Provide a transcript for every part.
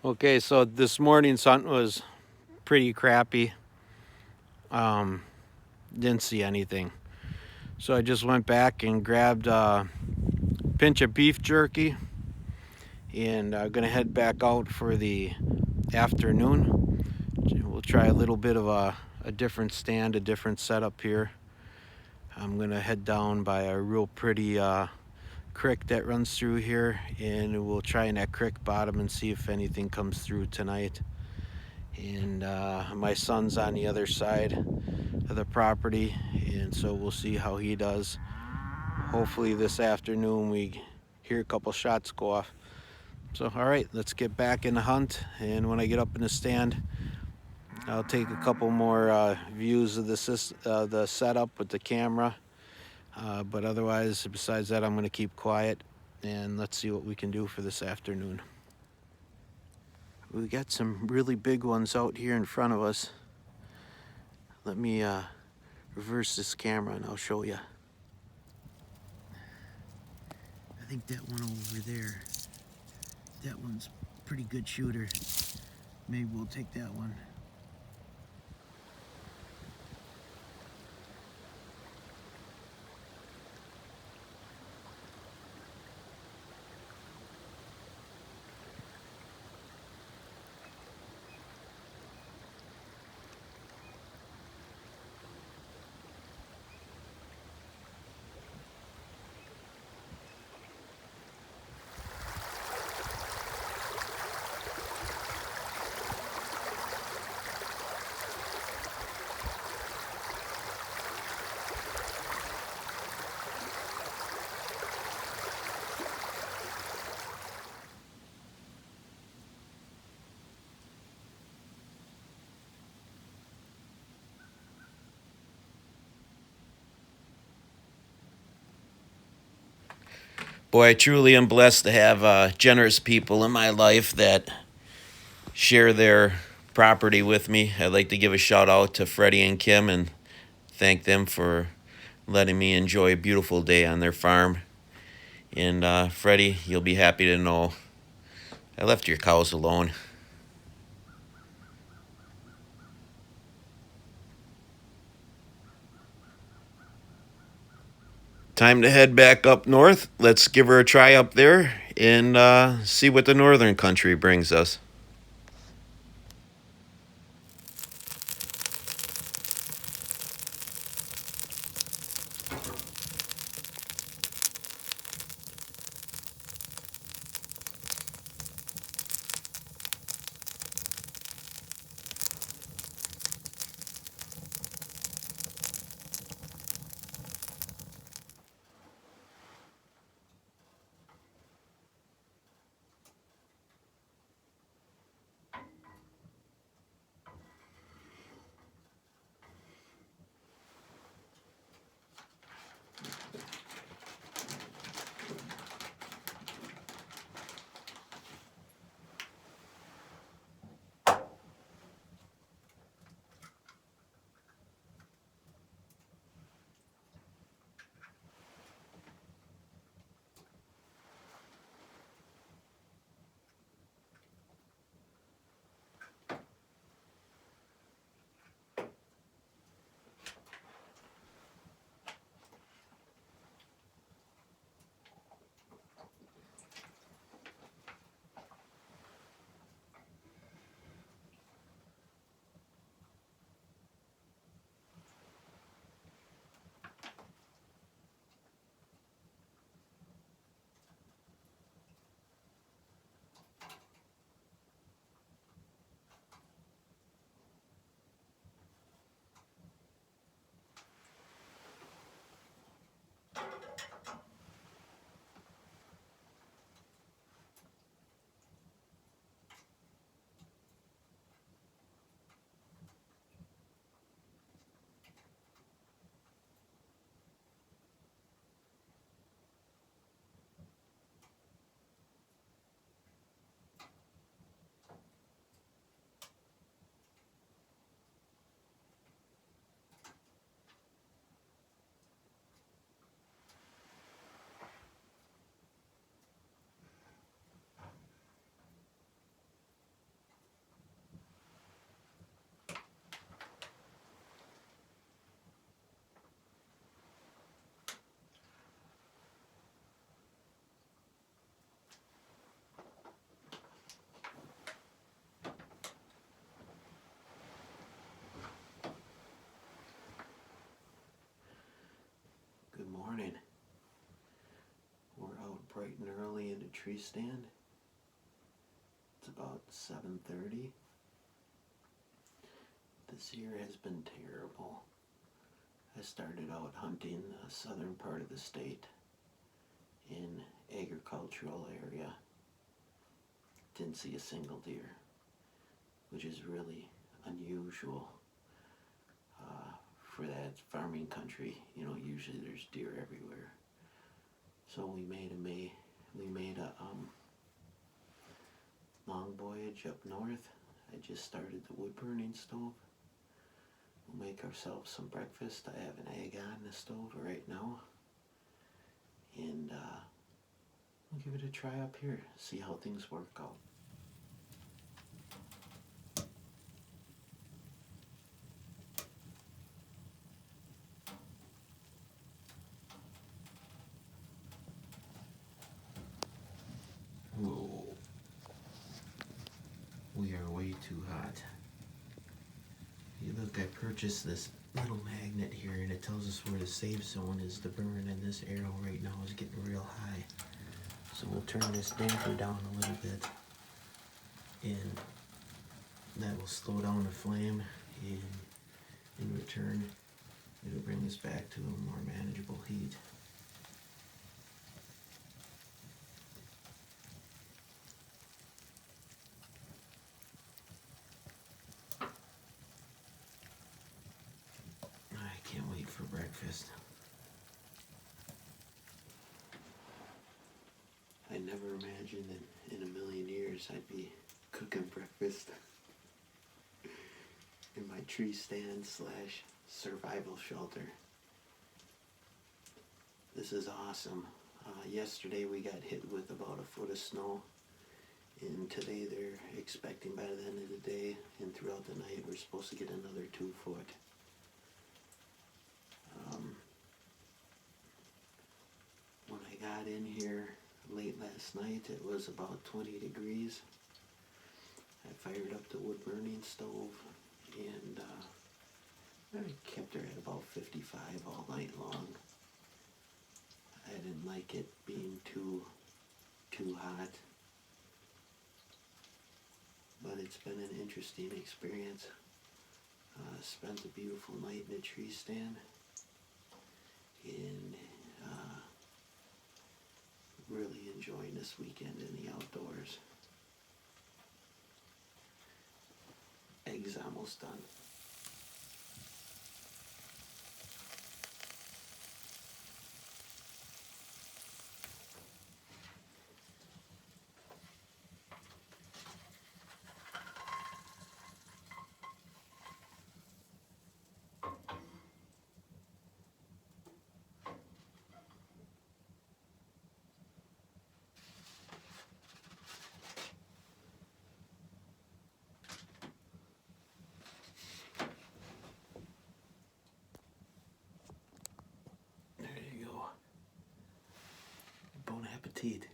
Okay, so this morning's hunt was pretty crappy. Um, didn't see anything. So I just went back and grabbed a pinch of beef jerky, and I'm gonna head back out for the afternoon. We'll try a little bit of a different stand, a different setup here. I'm gonna head down by a real pretty creek that runs through here, and we'll try in that creek bottom and see if anything comes through tonight. And my son's on the other side of the property, and so we'll see how he does. Hopefully this afternoon we hear a couple shots go off. So all right, let's get back in the hunt, and when I get up in the stand, I'll take a couple more views of the setup with the camera. But otherwise, besides that, I'm going to keep quiet, and let's see what we can do for this afternoon. We got some really big ones out here in front of us. Let me reverse this camera and I'll show you. I think that one over there, that one's a pretty good shooter. Maybe we'll take that one. Boy, I truly am blessed to have generous people in my life that share their property with me. I'd like to give a shout out to Freddie and Kim and thank them for letting me enjoy a beautiful day on their farm. And Freddie, you'll be happy to know I left your cows alone. Time to head back up north. Let's give her a try up there and see what the northern country brings us. tree stand. It's about 7:30. This year has been terrible. I started out hunting the southern part of the state in agricultural area. Didn't see a single deer, which is really unusual for that farming country. You know, usually there's deer everywhere. So we made a long voyage up north. I just started the wood burning stove. We'll make ourselves some breakfast. I have an egg on the stove right now. And we'll give it a try up here, see how things work out. Whoa. We are way too hot. You look, I purchased this little magnet here and it tells us where the safe zone is to burn, and this arrow right now is getting real high. So we'll turn this damper down a little bit and that will slow down the flame, and in return it'll bring us back to a more manageable heat. I can't wait for breakfast. I never imagined that in a million years I'd be cooking breakfast in my tree stand / survival shelter. This is awesome. Yesterday we got hit with about a foot of snow, and today they're expecting by the end of the day and throughout the night we're supposed to get another 2 foot. When I got in here late last night, it was about 20 degrees. I fired up the wood burning stove and I kept her at about 55 all night long. I didn't like it being too hot, but it's been an interesting experience. Spent a beautiful night in a tree stand and really enjoying this weekend in the outdoors. Eggs almost done. There you go. Bon appetit.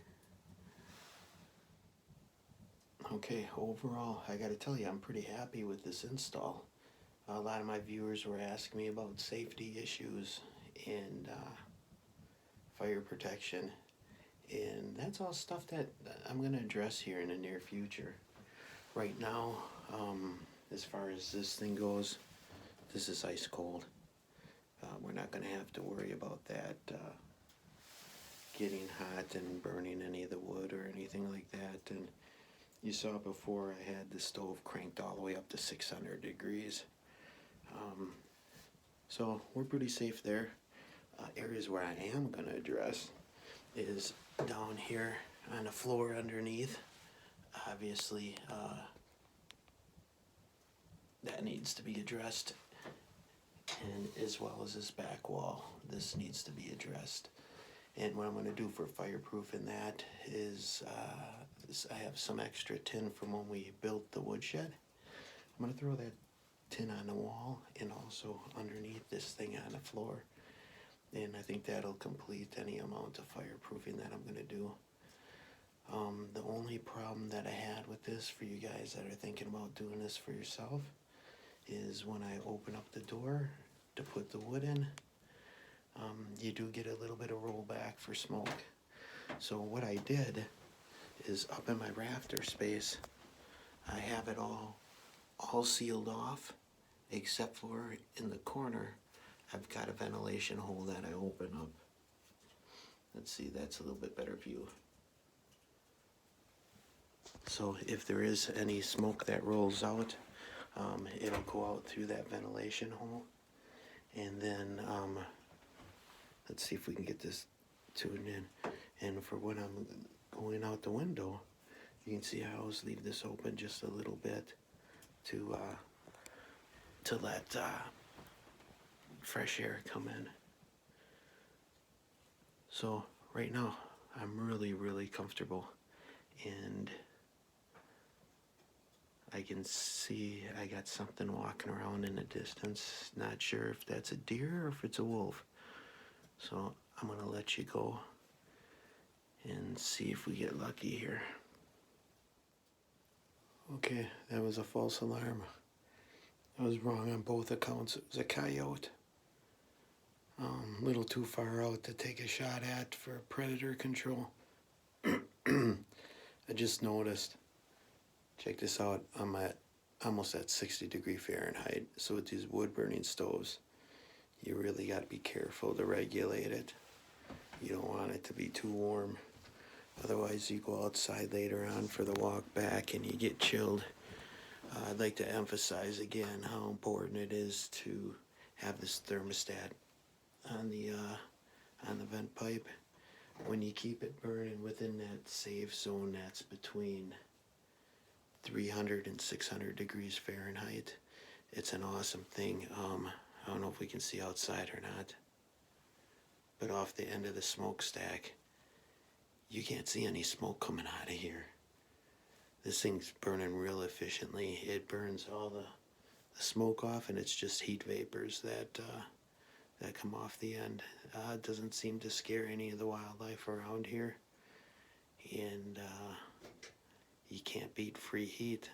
Okay, overall, I gotta tell you, I'm pretty happy with this install. A lot of my viewers were asking me about safety issues and fire protection, and that's all stuff that I'm gonna address here in the near future. Right now, as far as this thing goes, this is ice cold. We're not gonna have to worry about that getting hot and burning any of the wood or anything like that. And you saw before I had the stove cranked all the way up to 600 degrees. So we're pretty safe there. Areas where I am going to address is down here on the floor underneath. Obviously, that needs to be addressed, and as well as this back wall, this needs to be addressed. And what I'm going to do for fireproofing that is I have some extra tin from when we built the woodshed. I'm going to throw that tin on the wall and also underneath this thing on the floor, and I think that'll complete any amount of fireproofing that I'm going to do. The only problem that I had with this, for you guys that are thinking about doing this for yourself, is when I open up the door to put the wood in, you do get a little bit of rollback for smoke. So what I did is up in my rafter space. I have it all sealed off, except for in the corner, I've got a ventilation hole that I open up. Let's see, that's a little bit better view. So if there is any smoke that rolls out, it'll go out through that ventilation hole. And then, let's see if we can get this tuned in. And for when I'm going out the window, you can see I always leave this open just a little bit to let fresh air come in. So right now, I'm really comfortable, and I can see I got something walking around in the distance. Not sure if that's a deer or if it's a wolf. So I'm gonna let you go and see if we get lucky here. Okay, that was a false alarm. I was wrong on both accounts. It was a coyote. A little too far out to take a shot at for predator control. I just noticed, check this out, I'm at almost at 60 Fahrenheit. So with these wood burning stoves, you really got to be careful to regulate it. You don't want it to be too warm. Otherwise you go outside later on for the walk back and you get chilled. I'd like to emphasize again how important it is to have this thermostat on the vent pipe. When you keep it burning within that safe zone that's between 300 and 600 degrees Fahrenheit, it's an awesome thing. I don't know if we can see outside or not, but off the end of the smokestack, you can't see any smoke coming out of here. This thing's burning real efficiently. It burns all the smoke off, and it's just heat vapors that come off the end. It doesn't seem to scare any of the wildlife around here, and you can't beat free heat.